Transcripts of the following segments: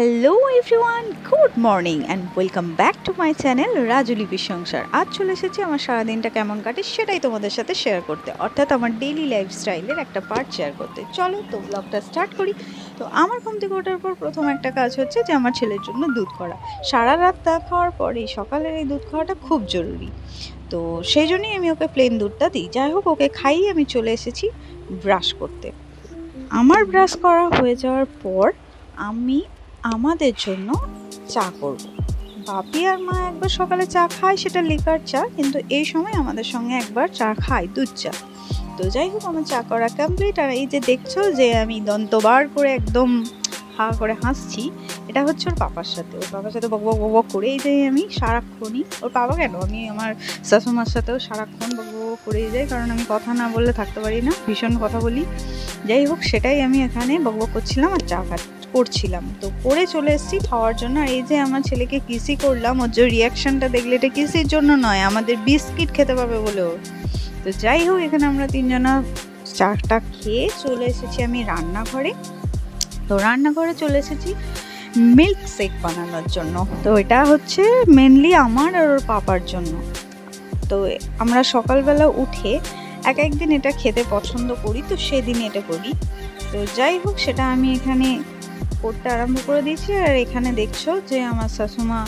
Hello everyone, good morning and welcome back to my channel Raju লিপির সংসার। আজ চলে এসেছি আমার সারাদিনটা কেমন কাটে সেটাই তোমাদের সাথে শেয়ার করতে, অর্থাৎ আমার ডেইলি লাইফস্টাইলের একটা পার্ট শেয়ার করতে। চলো তো ব্লগটা স্টার্ট করি। তো আমার ঘুম থেকে ওঠার পর প্রথম একটা কাজ হচ্ছে যে আমার ছেলের জন্য দুধ করা। সারা রাত তা খাওয়ার পরে সকালের এই দুধ খাওয়াটা খুব জরুরি, তো সেই জন্যই আমি ওকে প্লেন দুধটা দিই। যাই হোক, ওকে খাইয়ে আমি চলে এসেছি ব্রাশ করতে। আমার ব্রাশ করা হয়ে যাওয়ার পর আমি আমাদের জন্য চা করব। বাপি আর মা একবার সকালে চা খায়, সেটা লিকার চা, কিন্তু এই সময় আমাদের সঙ্গে একবার চা খায়, দুধ চা। তো যাই হোক, আমার চা করা কমপ্লিট। আর এই যে দেখছো যে আমি দন্তবার করে একদম হা করে হাসছি, এটা হচ্ছে ওর পাপার সাথে বক বক বক বক করে এই যে আমি সারাক্ষণই, ওর পাপা কেন, আমি আমার শাশুমার সাথেও সারাক্ষণ বক বক করেই যাই, কারণ আমি কথা না বললে থাকতে পারি না, ভীষণ কথা বলি। যাই হোক, সেটাই আমি এখানে বক বক করছিলাম আর চা করছিলাম। তো করে চলে এসেছি খাওয়ার জন্য। আর এই যে আমার ছেলেকে কিসি করলাম, ওর যে রিয়াকশনটা দেখলে, এটা কিসির জন্য নয়, আমাদের বিস্কিট খেতে পাবে বলেও। তো যাই হোক, এখানে আমরা তিনজনা চাটা খেয়ে চলে এসেছি আমি রান্নাঘরে। তো রান্নাঘরে চলে এসেছি মিল্ক শেক বানানোর জন্য। তো এটা হচ্ছে মেনলি আমার আর ওর পাপার জন্য। তো আমরা সকালবেলা উঠে এক একদিন এটা খেতে পছন্দ করি, তো সেদিন এটা করি। তো যাই হোক, সেটা আমি এখানে করতে আরম্ভ করে দিয়েছি। আর এখানে দেখছো যে আমার শাশুমা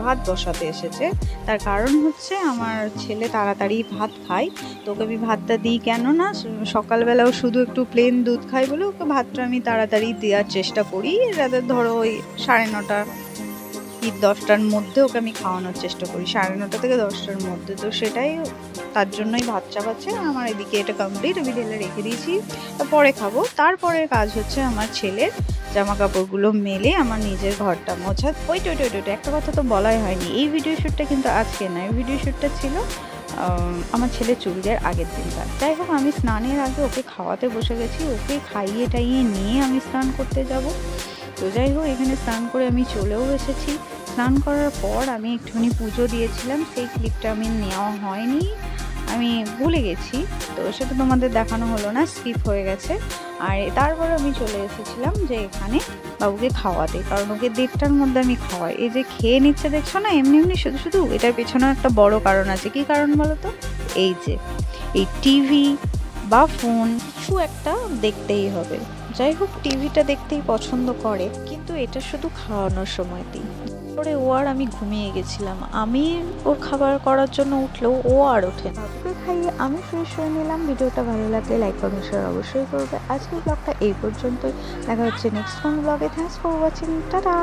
ভাত বসাতে এসেছে। তার কারণ হচ্ছে আমার ছেলে তাড়াতাড়ি ভাত খায়, তো ওকে আমি ভাতটা দিই, কেন না সকালবেলাও শুধু একটু প্লেন দুধ খাই বলে ওকে ভাতটা আমি তাড়াতাড়ি দেওয়ার চেষ্টা করি, যাতে ধরো ওই 9:30 কি 10টার মধ্যে ওকে আমি খাওয়ানোর চেষ্টা করি, 9:30 থেকে 10টার মধ্যে। তো সেটাই, তার জন্যই ভাত চাপাচ্ছে। আমার এদিকে এটা কমপ্লিট, আমি ঢেলে রেখে দিয়েছি, পরে খাবো। তারপরে কাজ হচ্ছে আমার ছেলের জামা কাপড়গুলো মেলে আমার নিজের ঘরটা মোছা। ওই একটা কথা তো বলাই হয়নি, এই ভিডিও শ্যুটটা কিন্তু আজকে না, এই ভিডিও শ্যুটটা ছিল আমার ছেলে চুল দেওয়ার আগের দিনকার। যাই হোক, আমি স্নানের আগে ওকে খাওয়াতে বসে গেছি, ওকে খাইয়ে টাইয়ে নিয়ে আমি স্নান করতে যাব। তো যাই হোক, এখানে স্নান করে আমি চলেও এসেছি। স্নান করার পর আমি একটুখানি পুজো দিয়েছিলাম, সেই ক্লিপটা আমি নেওয়া হয়নি, আমি ভুলে গেছি, তো সেটা তোমাদের দেখানো হলো না, স্কিপ হয়ে গেছে। আর তারপর আমি চলে এসেছিলাম যে এখানে বাবুকে খাওয়াতে, কারণ ওকে 1:30টার মধ্যে আমি খাওয়াই। এই যে খেয়ে নিচ্ছে দেখছো না, এমনি এমনি শুধু শুধু, এটার পেছনে একটা বড় কারণ আছে। কি কারণ বলো তো? এই যে এই টিভি বা ফোন কিছু একটা দেখতেই হবে। যাই হোক, টিভিটা দেখতেই পছন্দ করে, কিন্তু এটা শুধু খাওয়ানোর সময় দিই। পরে ও আর আমি ঘুমিয়ে গেছিলাম, আমি ওর খাবার করার জন্য উঠলেও ও আর ওঠে না। বাবুকে খাইয়ে আমি ফ্রেশ হয়ে নিলাম। ভিডিওটা ভালো লাগলে লাইক কমেন্ট শেয়ার অবশ্যই করবে। আজকের ব্লগটা এই পর্যন্তই, দেখা হচ্ছে নেক্সট কোন ব্লগে। Thanks for watching, tata.